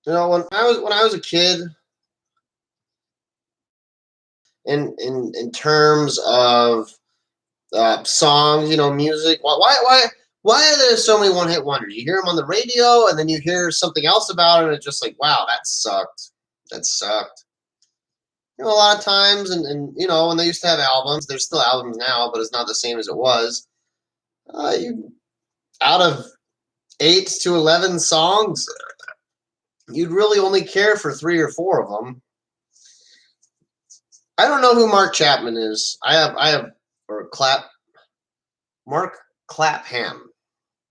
When I was a kid, in terms of songs, music. Why are there so many one-hit wonders? You hear them on the radio, and then you hear something else about it, and it's just like, wow, that sucked. That sucked. A lot of times, and when they used to have albums, there's still albums now, but it's not the same as it was. You out of 8 to 11 songs, you'd really only care for 3 or 4 of them. I don't know who Mark Chapman is. Or Mark Clapham.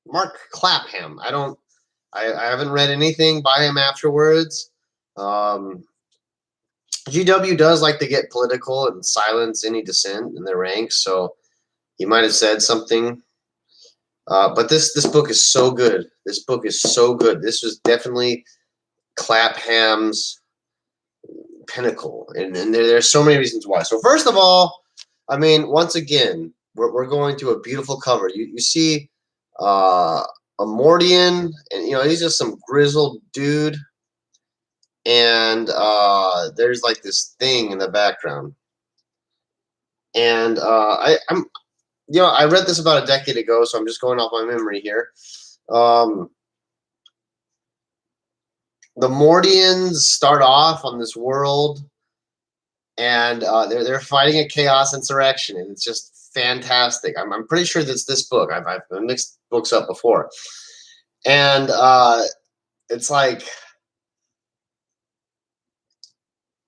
Mark Clapham. I haven't read anything by him afterwards. Um, GW does like to get political and silence any dissent in their ranks, so he might have said something. But this book is so good. This book is so good. This was definitely Clapham's pinnacle, and there's so many reasons why. So first of all, I mean, once again, we're going to a beautiful cover. You see a Mordian, and he's just some grizzled dude, and there's like this thing in the background, and I read this about a decade ago, so I'm just going off my memory here. The Mordians start off on this world, and they're fighting a chaos insurrection, and it's just fantastic. I'm pretty sure that's this book. I've mixed books up before, and it's like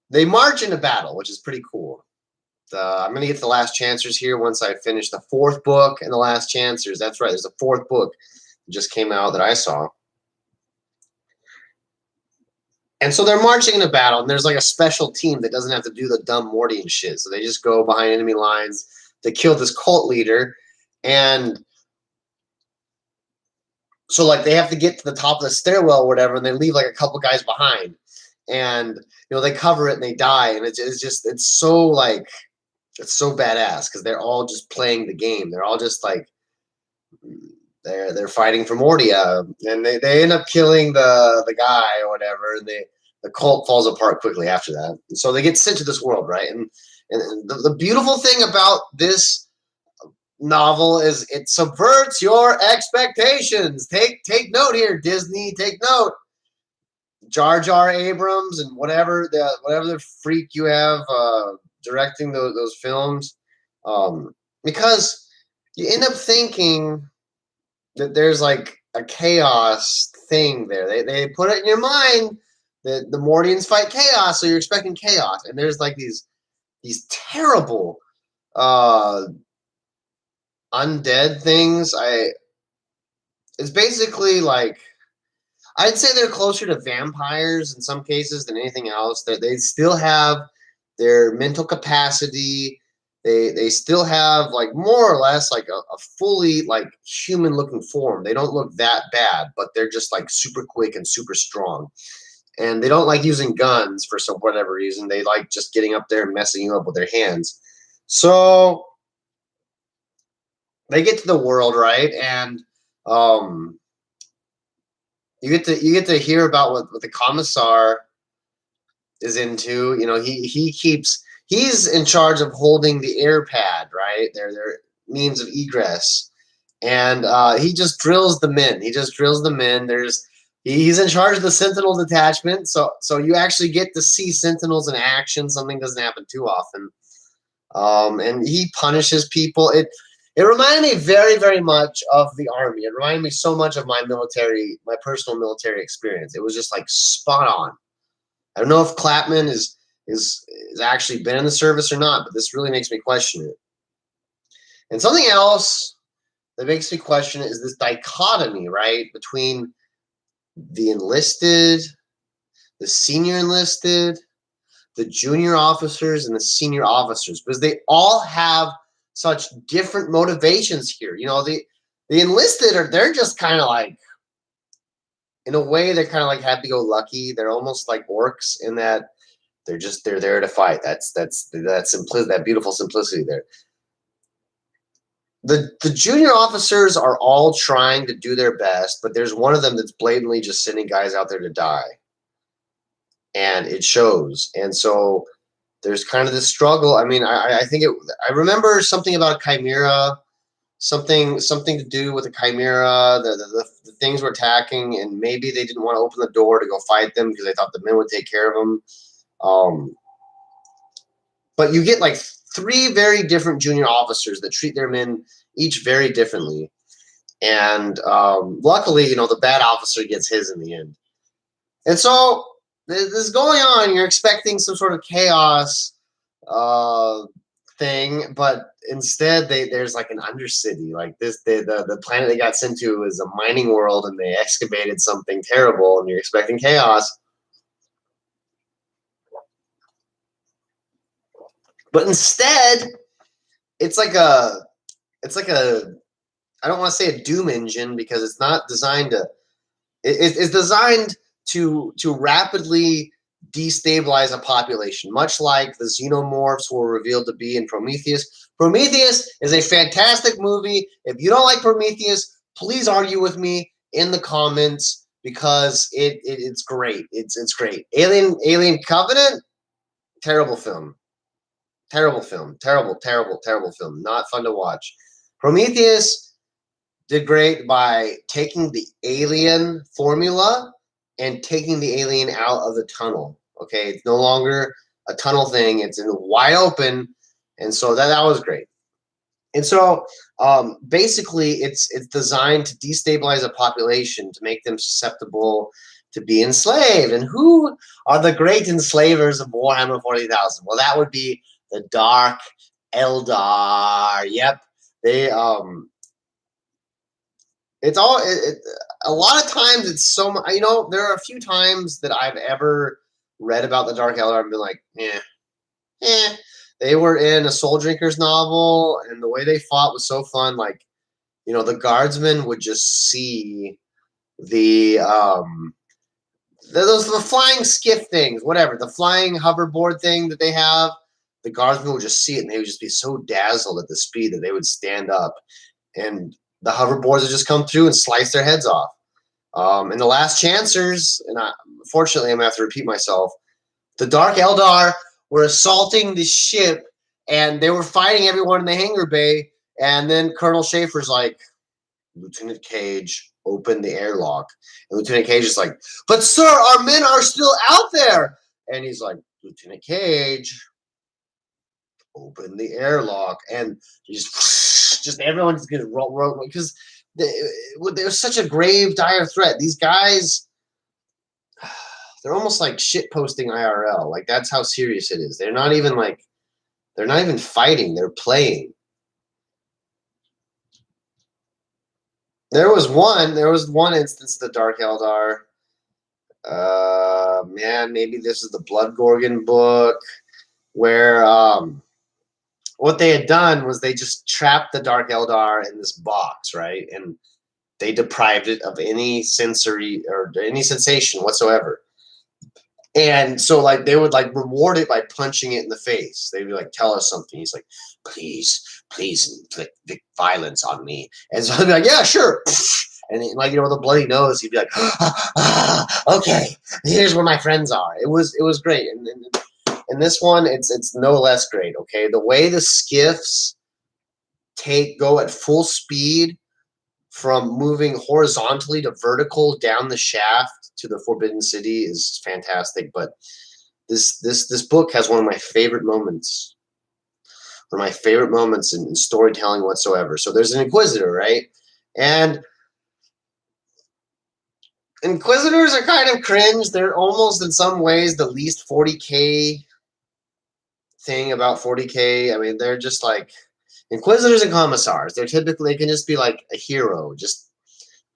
they march into battle, which is pretty cool. I'm going to get to the Last Chancers here once I finish the 4th book and the Last Chancers. That's right. There's a 4th book that just came out that I saw. And so they're marching into battle, and there's like a special team that doesn't have to do the dumb Morty and shit. So they just go behind enemy lines to kill this cult leader. And so like they have to get to the top of the stairwell or whatever, and they leave like a couple guys behind. And they cover it and they die. And it's so like it's so badass because they're all just playing the game. They're all just like they're fighting for Mordia, and they end up killing the guy or whatever, and the cult falls apart quickly after that. And so they get sent to this world, right? And the beautiful thing about this novel is it subverts your expectations. Take note here, Disney. Take note. Jar Jar Abrams and whatever the freak you have directing those films, because you end up thinking that there's like a chaos thing there. They put it in your mind that the Mordians fight chaos, so you're expecting chaos, and there's like these terrible undead things. It's basically like I'd say they're closer to vampires in some cases than anything else. That they still have their mental capacity. They still have like more or less like a fully like human looking form. They don't look that bad, but they're just like super quick and super strong. And they don't like using guns for some whatever reason. They like just getting up there and messing you up with their hands. So they get to the world, right? And you get to hear about what the commissar is into. He's in charge of holding the air pad, right? Their means of egress, and he just drills the men. He's in charge of the Sentinel detachment, so you actually get to see Sentinels in action. Something doesn't happen too often, and he punishes people. It reminded me very, very much of the Army. It reminded me so much of my personal military experience. It was just like spot on. I don't know if Clapman is actually been in the service or not, but this really makes me question it. And something else that makes me question it is this dichotomy, right, between the enlisted, the senior enlisted, the junior officers, and the senior officers, because they all have such different motivations here. The enlisted they're just kind of like, in a way, they're kind of like happy-go-lucky. They're almost like orcs in that they're there to fight. That's that beautiful simplicity there. The junior officers are all trying to do their best, but there's one of them that's blatantly just sending guys out there to die. and it shows. And so there's kind of this struggle. I mean, I think I remember something about a chimera, something to do with a chimera. The things were attacking, and maybe they didn't want to open the door to go fight them because they thought the men would take care of them. But you get like three very different junior officers that treat their men each very differently. And luckily, the bad officer gets his in the end. And so this is going on. You're expecting some sort of chaos thing, but instead there's like an undercity. Like the planet they got sent to is a mining world, and they excavated something terrible, and you're expecting chaos. But instead, it's like a I don't want to say a doom engine because it's not designed to. It's designed to rapidly destabilize a population, much like the xenomorphs were revealed to be in Prometheus. Prometheus is a fantastic movie. If you don't like Prometheus, please argue with me in the comments because it's great. It's great. Alien Covenant, terrible film. Terrible film. Terrible film. Not fun to watch. Prometheus did great by taking the alien formula and taking the alien out of the tunnel. Okay, it's no longer a tunnel thing; it's in the wide open, and so that was great. And so basically, it's designed to destabilize a population to make them susceptible to be enslaved. And who are the great enslavers of Warhammer 40,000? Well, that would be the Dark Eldar. Yep, they it's all a lot of times it's so much. There are a few times that I've ever read about the Dark Eldar and been like, eh. They were in a Soul Drinkers novel, and the way they fought was so fun. Like, the guardsmen would just see the the flying skiff things, whatever, the flying hoverboard thing that they have. The guardsmen would just see it, and they would just be so dazzled at the speed that they would stand up, and the hoverboards would just come through and slice their heads off. And the Last Chancers, and unfortunately I'm going to have to repeat myself, the Dark Eldar were assaulting the ship, and they were fighting everyone in the hangar bay, and then Colonel Schaefer's like, Lieutenant Cage, open the airlock. And Lieutenant Cage is like, but sir, our men are still out there. And he's like, Lieutenant Cage, open the airlock. And just everyone's going to roll because there's such a grave, dire threat. These guys, they're almost like shit posting IRL. Like, that's how serious it is. They're not even fighting. They're playing. There was one instance of the Dark Eldar. Man, maybe this is the Blood Gorgon book where what they had done was they just trapped the Dark Eldar in this box, right? And they deprived it of any sensory or any sensation whatsoever. And so, like, they would like reward it by punching it in the face. They'd be like, "Tell us something." He's like, "Please inflict violence on me." And so they'd be like, "Yeah, sure." And like, with a bloody nose, he'd be like, "Okay, here's where my friends are." It was great. And in this one, it's no less great. Okay, the way the skiffs go at full speed from moving horizontally to vertical down the shaft to the Forbidden City is fantastic. But this book has one of my favorite moments. One of my favorite moments in storytelling whatsoever. So there's an Inquisitor, right? And Inquisitors are kind of cringe. They're almost in some ways the least 40K thing about 40K. I mean, they're just like Inquisitors and Commissars. They can just be like a hero.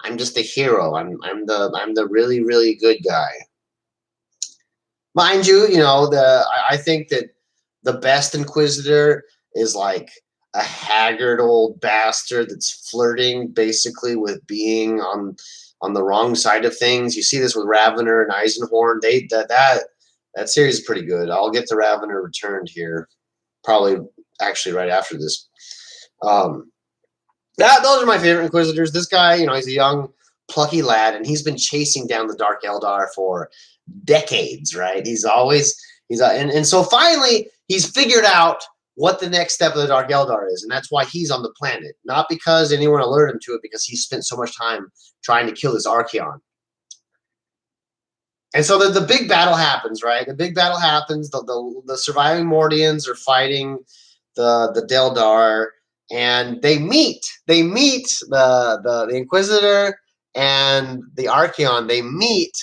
I'm just a hero. I'm the really, really good guy. Mind you, I think that the best Inquisitor is like a haggard old bastard that's flirting basically with being on the wrong side of things. You see this with Ravener and Eisenhorn. That series is pretty good. I'll get to Ravener Returned here, probably actually right after this. Those are my favorite Inquisitors. This guy, he's a young plucky lad, and he's been chasing down the Dark Eldar for decades, right? And so finally he's figured out what the next step of the Dark Eldar is, and that's why he's on the planet. Not because anyone alerted him to it, because he spent so much time trying to kill this Archeon. And so the big battle happens, right? The big battle happens. The surviving Mordians are fighting the Deldar, and they meet. They meet the Inquisitor and the Archeon. They meet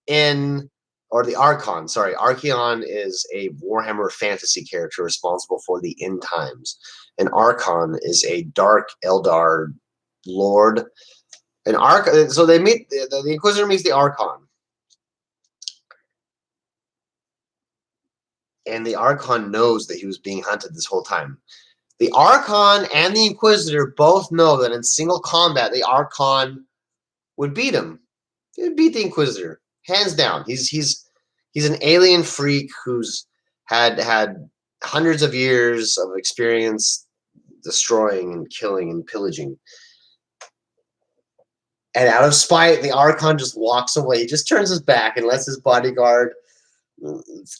in, or the Archon. Sorry, Archeon is a Warhammer fantasy character responsible for the end times, and Archon is a Dark Eldar lord. So they meet. The Inquisitor meets the Archon. And the Archon knows that he was being hunted this whole time. The Archon and the Inquisitor both know that in single combat, the Archon would beat him. He would beat the Inquisitor, hands down. He's an alien freak who's had hundreds of years of experience destroying and killing and pillaging. And out of spite, the Archon just walks away. He just turns his back and lets his bodyguard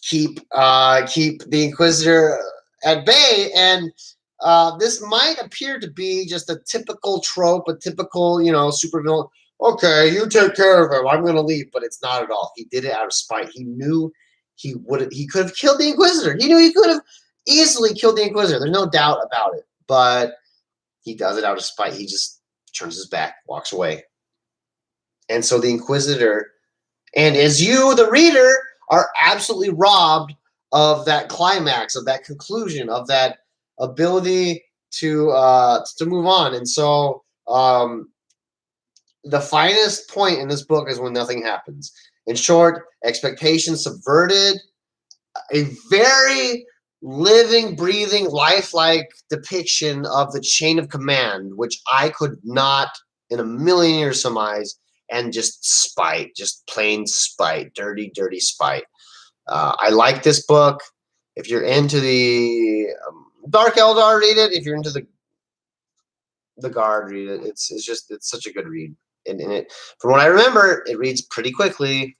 keep the Inquisitor at bay. And this might appear to be just a typical trope, a typical, supervillain. Okay, you take care of him. I'm going to leave, but it's not at all. He did it out of spite. He knew he could have killed the Inquisitor. He knew he could have easily killed the Inquisitor. There's no doubt about it. But he does it out of spite. He just turns his back, walks away. And so the Inquisitor, and as you, the reader, are absolutely robbed of that climax, of that conclusion, of that ability to move on. And so the finest point in this book is when nothing happens. In short, expectations subverted, a very living, breathing, lifelike depiction of the chain of command, which I could not in a million years surmise. And just spite, just plain spite, dirty, dirty spite. I like this book. If you're into the Dark Eldar, read it. If you're into the Guard, read it. It's such a good read. And it, from what I remember, it reads pretty quickly.